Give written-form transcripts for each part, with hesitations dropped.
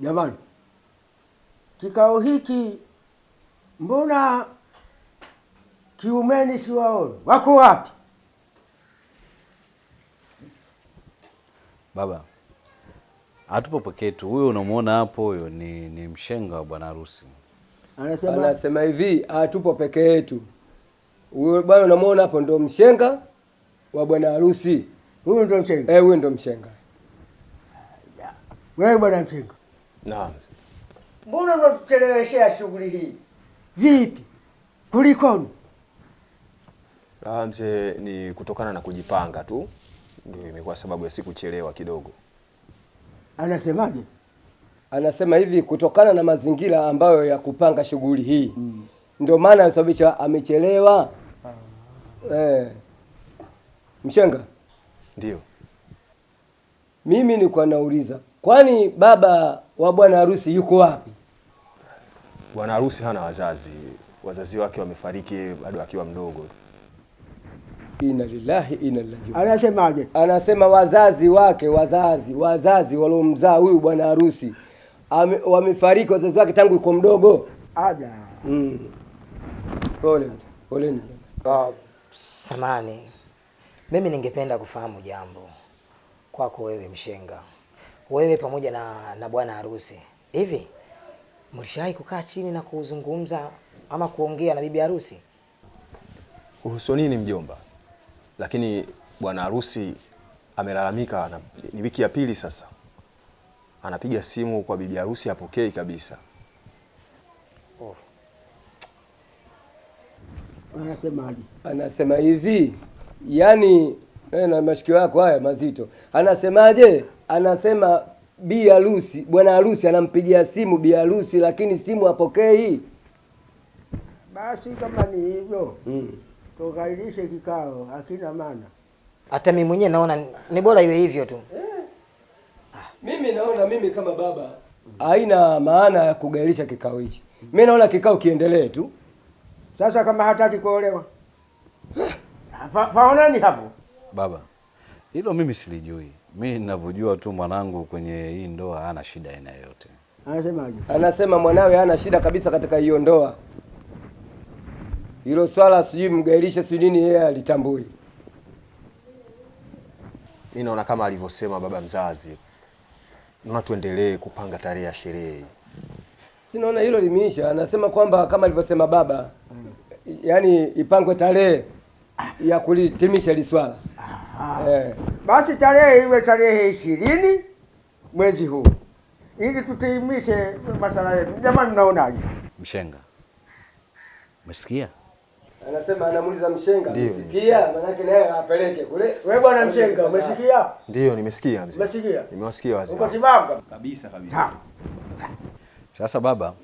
Jamani, kikao hiki mbona kiumeni siwaoni? Wako wapi? Baba, hatupo peke yetu. Huyo unamuona hapo, huyo ni mshenga wa bwana harusi. Anasema hivi, hatupo peke yetu. Huyo bwana unamuona hapo ndo mshenga wa bwana harusi. Huyo ndo mshenga? Huyo ndo mshenga. Wewe bwana mshenga. Naam. Mbona unatucheleweshea shughuli hii? Vipi? Kulikoni? Mzee, ni kutokana na kujipanga tu ndio imekuwa sababu ya siku chelewa kidogo. Anasemaje? Anasema hivi kutokana na mazingira ambayo ya kupanga shughuli hii. Ndio maana anasababisha amechelewa. Mshenga? Ndio. Mimi nilikuwa nauliza, kwani baba wa bwana harusi yuko wapi? Bwana harusi hana wazazi. Wazazi wake wamefariki bado akiwa mdogo. Inna lillahi inna ilaihi. Anasemaje? Anasema wazazi wake, wazazi waliomzaa huyu bwana harusi wamefariki, wazazi wake tangu yuko mdogo. Ada. Poleni. Samani, mimi ningependa kufahamu jambo kwako wewe mshenga. Wewe pamoja na bwana harusi, hivi mlishawahi kukaa chini na kuzungumza ama kuongea na bibi harusi? Kuhusu nini mjomba? Lakini bwana harusi amelalamika, ni wiki ya pili sasa. Anapiga simu kwa bibi harusi hapokei kabisa. Anasemaje? Anasema hivi, yani na mashikio yako haya mazito. Anasemaje? Anasema bi harusi, bwana harusi anampigia simu bi harusi lakini simu hapokei. Basi kama ni hivyo, tukailishe kikao, hakina maana. Hata mimi mwenyewe naona ni bora iwe hivyo tu. Mimi naona mimi kama baba haina maana ya kugairisha kikao hichi. Mimi naona kikao kiendelee tu. Sasa kama hataki kuolewa, faonani hapo? Baba, hilo mimi silijui. Mimi ninavyojua tu mwanangu kwenye hii ndoa hana shida aina yoyote. Anasemaje? Anasema mwanawe hana shida kabisa katika hiyo ndoa. Hilo swala sijui mgairisha sijui nini yeye alitambui. Mimi naona kama alivyosema baba mzazi. Naona tuendelee kupanga tarehe ya sherehe. Sinaona hilo limeisha. Anasema kwamba kama alivyosema baba, yani ipangwe tarehe ya kulitimisha hili swala. Basi tarehe iwe tarehe 20 mwezi huu, ili tutimishe masala yetu. Jamani, mnaonaje? Mshenga, umesikia? Anasema anamuuliza mshenga, umesikia? Maana yake naye apeleke kule. Wewe bwana mshenga, umesikia? Ndio, nimesikia mzee. Umesikia? Nimewasikia wazee. Uko timamu kabisa. Sasa baba,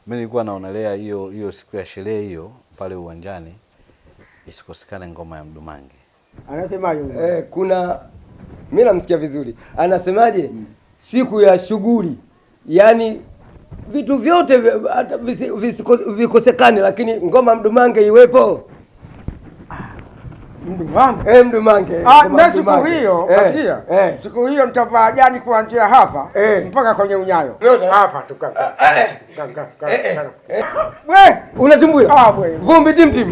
mimi nilikuwa naonelea hiyo siku ya sherehe hiyo pale uwanjani isikosekane ngoma ya Mdumange. Anasemaje? Kuna mimi namsikia vizuri. Anasemaje? Siku ya shughuli. Yaani vitu vyote hata vikosekane lakini ngoma Mdumange iwepo. Mdumange? Mdumange. Na siku hiyo, asikia? Siku hiyo mtavaa jani kuanzia hapa mpaka kwenye unyayo. Hapa tukaa. Wewe unatumbuya? Wewe. Vumbi tim.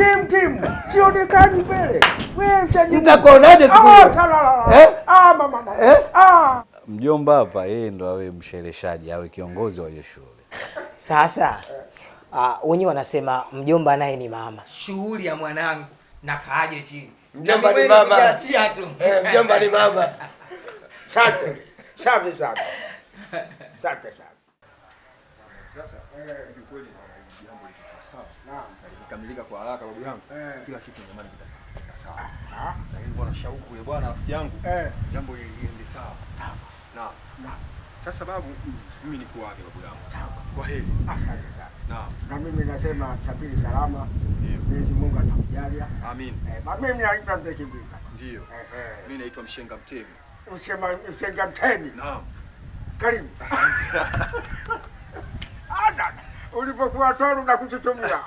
Sionekani mbele. Wewe mtakonaje siku hiyo? Mama. Mjomba hapa yeye ndo awe mshereheshaji, awe kiongozi wa hiyo shule. Sasa wenyewe wanasema mjomba naye ni mama. Shughuli ya mwanangu na kaaje chini. Mjomba ni mama. Mjomba ni mama. Asante sana. Sasa ni kweli jambo liko sawa. Naam. Likamilika kwa haraka babu yangu. Kila kitu nyumbani kitakaa sawa. Lakini bwana shauku ya bwana rafiki yangu. Jambo liende sawa. Naam. Sasa babu, mimi nikuage babu yangu. Kwa heri. Asante sana. Naam. Na mimi nasema safiri salama. Mwenyezi Mungu atakujalia. Amin. Mimi naitwa Mzee Kimbika. Ndio. Mimi naitwa Mshenga Mtemi. Mshenga Mtemi. Naam. Karibu. Asante. Ulipokuwa toru na kuchutumia.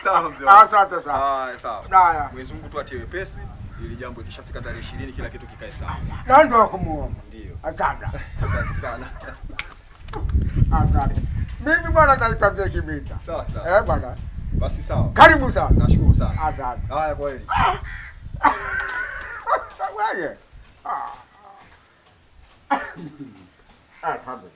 Sawa mzee. Asante sana. Sawa. Haya. Mwenyezi Mungu tu atie wepesi ili jambo ikishafika tarehe 20 kila kitu kikae sawa. Na ndio kumuomba. Ndio. Asante. Asante sana. Asante. Mimi bwana naitwa Mzee Kibita. Sawa sawa. Bwana. Basi sawa. Karibu sana. Nashukuru sana. Asante. Haya kweli. Wewe. Asante.